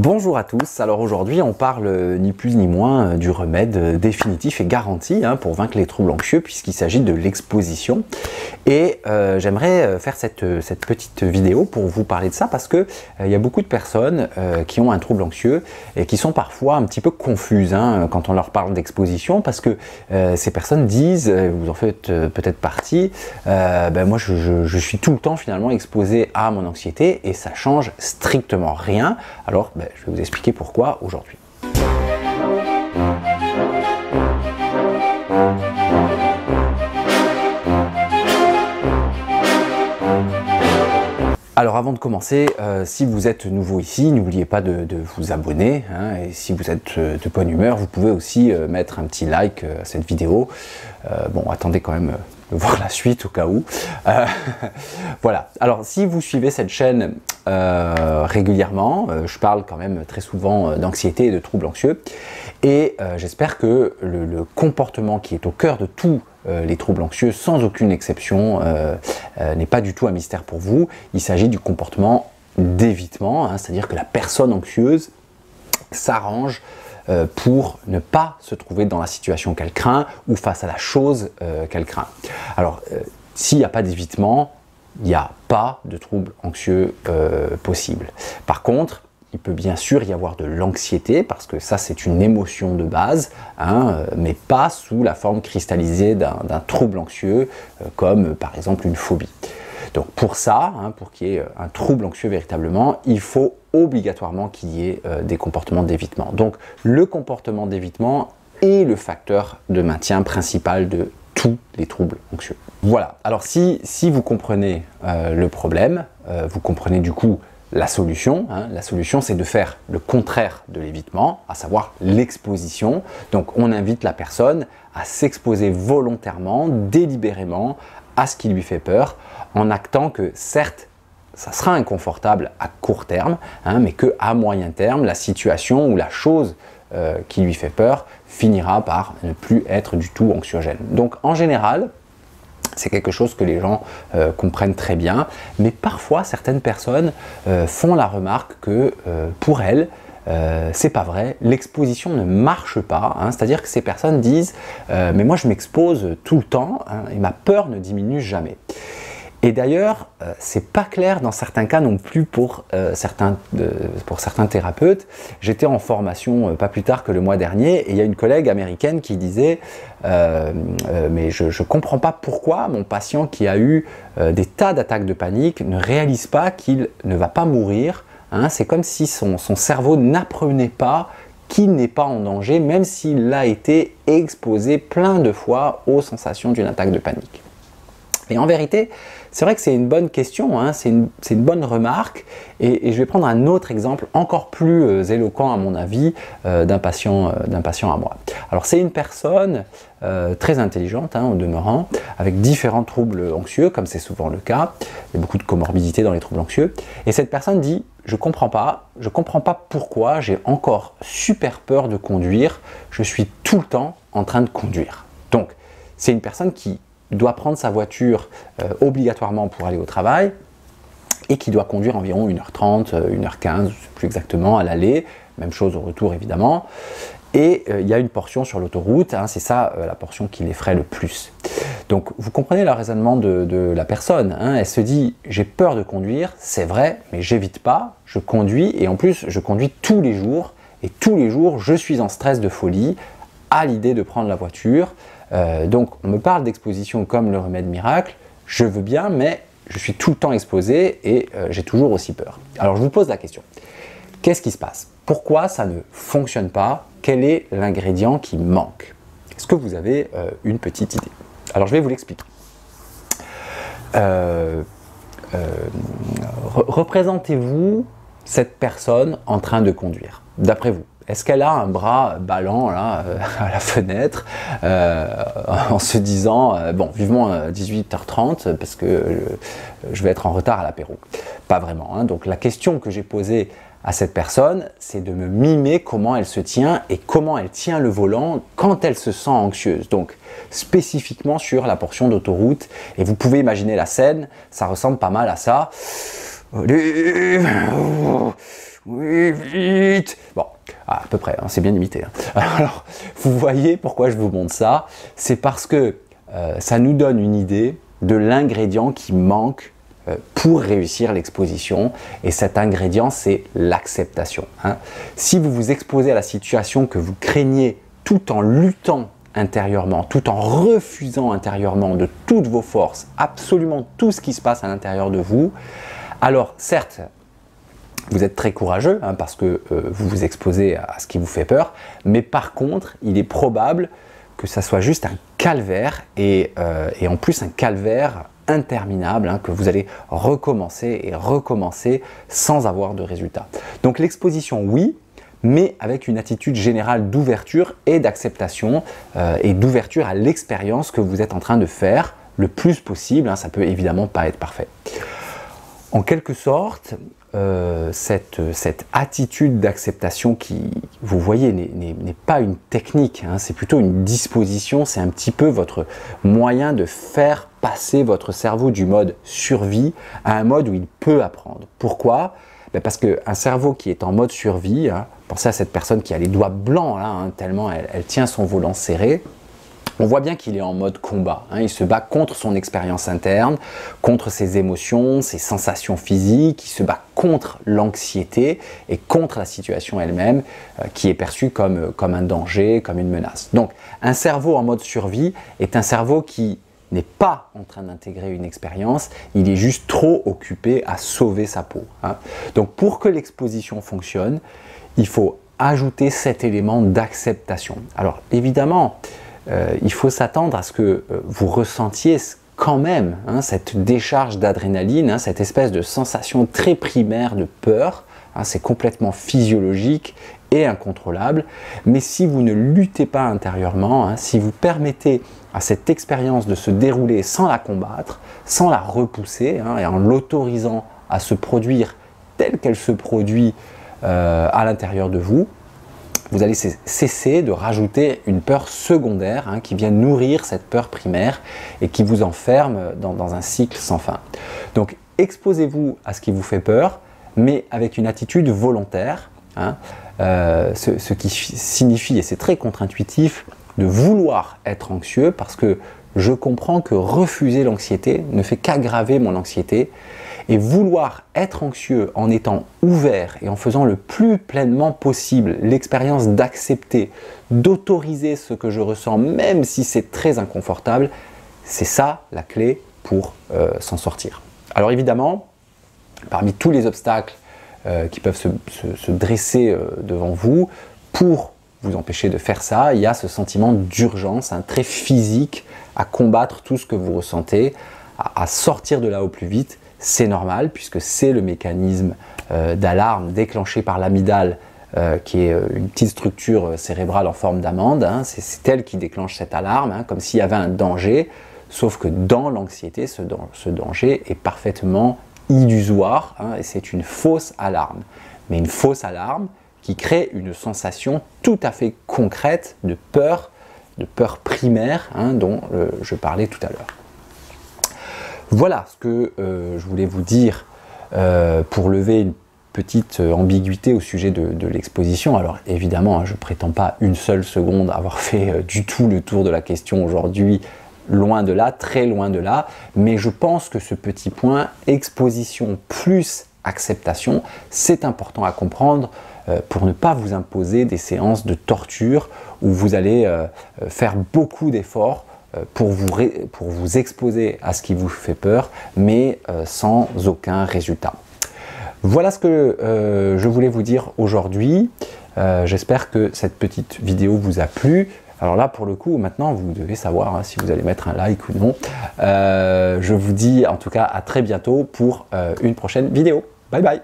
Bonjour à tous, alors aujourd'hui on parle ni plus ni moins du remède définitif et garanti pour vaincre les troubles anxieux puisqu'il s'agit de l'exposition. Et j'aimerais faire cette petite vidéo pour vous parler de ça parce que il y a beaucoup de personnes qui ont un trouble anxieux et qui sont parfois un petit peu confuses quand on leur parle d'exposition parce que ces personnes disent, vous en faites peut-être partie, moi je suis tout le temps finalement exposé à mon anxiété et ça change strictement rien. Alors je vais vous expliquer pourquoi aujourd'hui. Alors avant de commencer, si vous êtes nouveau ici, n'oubliez pas de vous abonner, et si vous êtes de bonne humeur, vous pouvez aussi mettre un petit like à cette vidéo. Bon, attendez quand même de voir la suite au cas où. Voilà, alors si vous suivez cette chaîne régulièrement, je parle quand même très souvent d'anxiété et de troubles anxieux, et j'espère que le comportement qui est au cœur de tous les troubles anxieux, sans aucune exception, n'est pas du tout un mystère pour vous. Il s'agit du comportement d'évitement, c'est-à-dire que la personne anxieuse s'arrange pour ne pas se trouver dans la situation qu'elle craint ou face à la chose qu'elle craint. Alors, s'il n'y a pas d'évitement, il n'y a pas de trouble anxieux possible. Par contre, il peut bien sûr y avoir de l'anxiété, parce que ça c'est une émotion de base, mais pas sous la forme cristallisée d'un trouble anxieux, comme par exemple une phobie. Donc pour ça, pour qu'il y ait un trouble anxieux véritablement, il faut obligatoirement qu'il y ait des comportements d'évitement. Donc le comportement d'évitement est le facteur de maintien principal de tous les troubles anxieux. Voilà, alors si vous comprenez le problème, vous comprenez du coup la solution. La solution, c'est de faire le contraire de l'évitement, à savoir l'exposition. Donc on invite la personne à s'exposer volontairement, délibérément, à ce qui lui fait peur, en actant que certes, ça sera inconfortable à court terme, mais qu'à moyen terme, la situation ou la chose qui lui fait peur finira par ne plus être du tout anxiogène. Donc en général, c'est quelque chose que les gens comprennent très bien, mais parfois certaines personnes font la remarque que pour elles, c'est pas vrai, l'exposition ne marche pas, c'est-à-dire que ces personnes disent mais moi je m'expose tout le temps et ma peur ne diminue jamais. Et d'ailleurs, c'est pas clair dans certains cas non plus pour certains thérapeutes. J'étais en formation pas plus tard que le mois dernier et il y a une collègue américaine qui disait mais je comprends pas pourquoi mon patient qui a eu des tas d'attaques de panique ne réalise pas qu'il ne va pas mourir. C'est comme si son cerveau n'apprenait pas qu'il n'est pas en danger, même s'il a été exposé plein de fois aux sensations d'une attaque de panique. Et en vérité, c'est vrai que c'est une bonne question, c'est une bonne remarque, et je vais prendre un autre exemple encore plus éloquent à mon avis d'un patient à moi. Alors c'est une personne très intelligente au demeurant, avec différents troubles anxieux, comme c'est souvent le cas. Il y a beaucoup de comorbidités dans les troubles anxieux, et cette personne dit « je comprends pas pourquoi j'ai encore super peur de conduire, je suis tout le temps en train de conduire ». Donc c'est une personne qui doit prendre sa voiture obligatoirement pour aller au travail et qui doit conduire environ 1h30, 1h15, je ne sais plus exactement, à l'aller, même chose au retour évidemment. Et il y a une portion sur l'autoroute, c'est ça la portion qui l'effraie le plus. Donc vous comprenez le raisonnement de la personne, elle se dit j'ai peur de conduire, c'est vrai, mais j'évite pas, je conduis et en plus je conduis tous les jours et tous les jours je suis en stress de folie à l'idée de prendre la voiture. Donc on me parle d'exposition comme le remède miracle, je veux bien, mais je suis tout le temps exposé et j'ai toujours aussi peur. Alors je vous pose la question, qu'est-ce qui se passe? Pourquoi ça ne fonctionne pas? Quel est l'ingrédient qui manque? Est-ce que vous avez une petite idée? Alors je vais vous l'expliquer. Représentez-vous cette personne en train de conduire, d'après vous. Est-ce qu'elle a un bras ballant là, à la fenêtre en se disant bon, vivement 18h30 parce que je vais être en retard à l'apéro? Pas vraiment. Donc la question que j'ai posée à cette personne, c'est de me mimer comment elle se tient et comment elle tient le volant quand elle se sent anxieuse. Donc spécifiquement sur la portion d'autoroute. Et vous pouvez imaginer la scène, ça ressemble pas mal à ça. oui, vite. Bon, à peu près, hein, c'est bien imité. Hein. Alors, vous voyez pourquoi je vous montre ça? C'est parce que ça nous donne une idée de l'ingrédient qui manque pour réussir l'exposition. Et cet ingrédient, c'est l'acceptation. Hein. Si vous vous exposez à la situation que vous craignez tout en luttant intérieurement, tout en refusant intérieurement de toutes vos forces, absolument tout ce qui se passe à l'intérieur de vous, alors certes, vous êtes très courageux hein, parce que vous vous exposez à ce qui vous fait peur, mais par contre, il est probable que ça soit juste un calvaire et en plus un calvaire interminable hein, que vous allez recommencer et recommencer sans avoir de résultat. Donc l'exposition, oui, mais avec une attitude générale d'ouverture et d'acceptation et d'ouverture à l'expérience que vous êtes en train de faire le plus possible. Hein, ça peut évidemment pas être parfait. En quelque sorte, cette attitude d'acceptation qui, vous voyez, n'est pas une technique, hein, c'est plutôt une disposition, c'est un petit peu votre moyen de faire passer votre cerveau du mode survie à un mode où il peut apprendre. Pourquoi? Ben parce qu'un cerveau qui est en mode survie, hein, pensez à cette personne qui a les doigts blancs, là, hein, tellement elle tient son volant serré, on voit bien qu'il est en mode combat. Hein, il se bat contre son expérience interne, contre ses émotions, ses sensations physiques, il se bat contre l'anxiété et contre la situation elle-même qui est perçue comme un danger, comme une menace. Donc, un cerveau en mode survie est un cerveau qui n'est pas en train d'intégrer une expérience, il est juste trop occupé à sauver sa peau. Hein. Donc, pour que l'exposition fonctionne, il faut ajouter cet élément d'acceptation. Alors, évidemment, il faut s'attendre à ce que vous ressentiez quand même hein, cette décharge d'adrénaline, hein, cette espèce de sensation très primaire de peur. Hein, c'est complètement physiologique et incontrôlable. Mais si vous ne luttez pas intérieurement, hein, si vous permettez à cette expérience de se dérouler sans la combattre, sans la repousser, hein, et en l'autorisant à se produire telle qu'elle se produit à l'intérieur de vous, vous allez cesser de rajouter une peur secondaire hein, qui vient nourrir cette peur primaire et qui vous enferme dans un cycle sans fin. Donc exposez-vous à ce qui vous fait peur, mais avec une attitude volontaire, hein, ce qui signifie, et c'est très contre-intuitif, de vouloir être anxieux parce que je comprends que refuser l'anxiété ne fait qu'aggraver mon anxiété. Et vouloir être anxieux en étant ouvert et en faisant le plus pleinement possible l'expérience d'accepter, d'autoriser ce que je ressens, même si c'est très inconfortable, c'est ça la clé pour s'en sortir. Alors évidemment, parmi tous les obstacles qui peuvent se dresser devant vous, pour vous empêcher de faire ça, il y a ce sentiment d'urgence, hein, très physique, à combattre tout ce que vous ressentez, à sortir de là au plus vite. C'est normal puisque c'est le mécanisme d'alarme déclenché par l'amygdale qui est une petite structure cérébrale en forme d'amande. Hein, c'est elle qui déclenche cette alarme, hein, comme s'il y avait un danger, sauf que dans l'anxiété, ce danger est parfaitement illusoire hein, et c'est une fausse alarme. Mais une fausse alarme qui crée une sensation tout à fait concrète de peur primaire hein, dont je parlais tout à l'heure. Voilà ce que je voulais vous dire pour lever une petite ambiguïté au sujet de l'exposition. Alors évidemment, hein, je ne prétends pas une seule seconde avoir fait du tout le tour de la question aujourd'hui, loin de là, très loin de là, mais je pense que ce petit point, exposition plus acceptation, c'est important à comprendre pour ne pas vous imposer des séances de torture où vous allez faire beaucoup d'efforts pour vous exposer à ce qui vous fait peur, mais sans aucun résultat. Voilà ce que je voulais vous dire aujourd'hui. J'espère que cette petite vidéo vous a plu. Alors là, pour le coup, maintenant, vous devez savoir hein, si vous allez mettre un like ou non. Je vous dis en tout cas à très bientôt pour une prochaine vidéo. Bye bye!